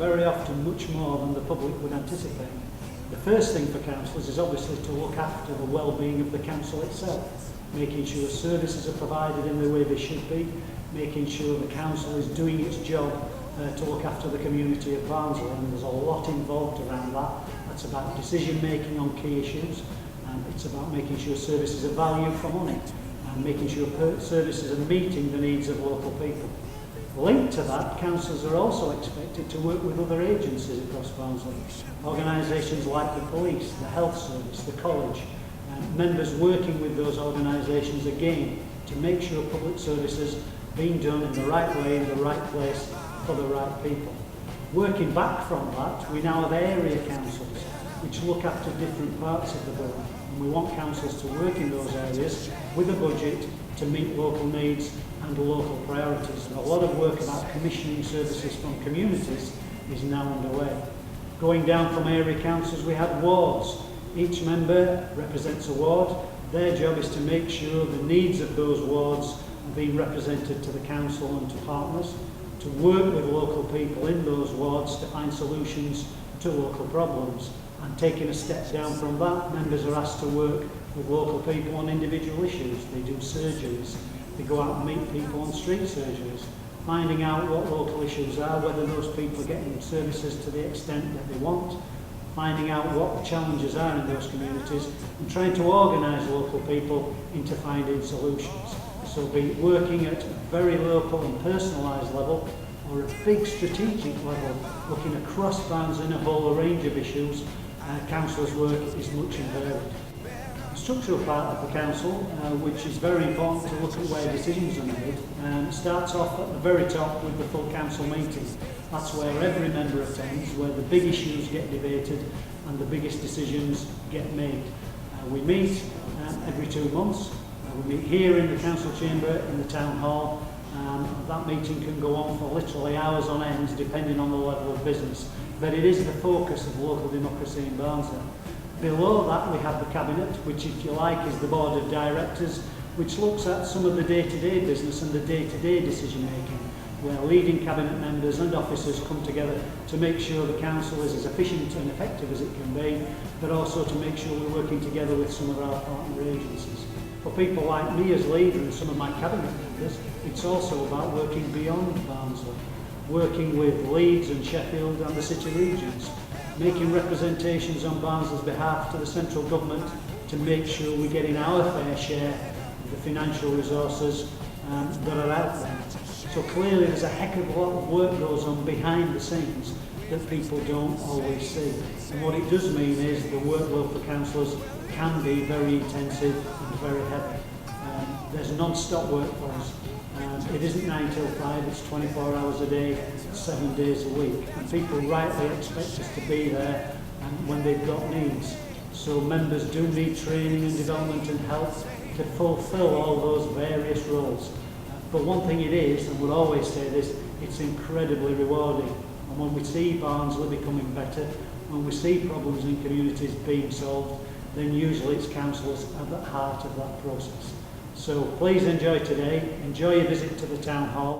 very often much more than the public would anticipate. The first thing for councillors is obviously to look after the well-being of the council itself, making sure services are provided in the way they should be, making sure the council is doing its job to look after the community of Barnsley, and there's a lot involved around that. That's about decision making on key issues, and it's about making sure services are value for money, and making sure services are meeting the needs of local people. Linked to that, councillors are also expected to work with other agencies across Barnsley, organisations like the police, the health service, the college, and members working with those organisations again to make sure public services are being done in the right way, in the right place, for the right people. Working back from that, we now have area councils which look after different parts of the borough, and we want councils to work in those areas with a budget to meet local needs and local priorities. And a lot of work about commissioning services from communities is now underway. Going down from area councils, we have wards. Each member represents a ward. Their job is to make sure the needs of those wards are being represented to the council and to partners, to work with local people in those wards to find solutions to local problems. And taking a step down from that, members are asked to work with local people on individual issues. They do surgeries. They go out and meet people on street surgeries, finding out what local issues are, whether those people are getting services to the extent that they want, finding out what the challenges are in those communities, and trying to organise local people into finding solutions. So be it working at a very local and personalised level, or a big strategic level, looking across Barnsley in a whole range of issues, councillors' work is much and varied. The structural part of the council, which is very important to look at where decisions are made, starts off at the very top with the full council meeting. That's where every member attends, where the big issues get debated and the biggest decisions get made. We meet every 2 months. We meet here in the council chamber in the town hall. That meeting can go on for literally hours on end depending on the level of business, but it is the focus of local democracy in Barnsley. Below that we have the cabinet, which if you like is the board of directors, which looks at some of the day-to-day business and the day-to-day decision making, where leading cabinet members and officers come together to make sure the council is as efficient and effective as it can be, but also to make sure we're working together with some of our partner agencies. For people like me as leader and some of my cabinet members, it's also about working beyond Barnsley, working with Leeds and Sheffield and the city regions, making representations on Barnsley's behalf to the central government to make sure we're getting our fair share of the financial resources that are out there. So clearly there's a heck of a lot of work goes on behind the scenes that people don't always see. And what it does mean is the workload for councillors can be very intensive and very heavy. There's non-stop work for us. It isn't 9 till 5, it's 24 hours a day, 7 days a week. And people rightly expect us to be there when they've got needs. So members do need training and development and help to fulfil all those various roles. But one thing it is, and we'll always say this, it's incredibly rewarding. And when we see Barnsley becoming better, when we see problems in communities being solved, then usually it's councillors at the heart of that process. So please enjoy today, enjoy your visit to the town hall.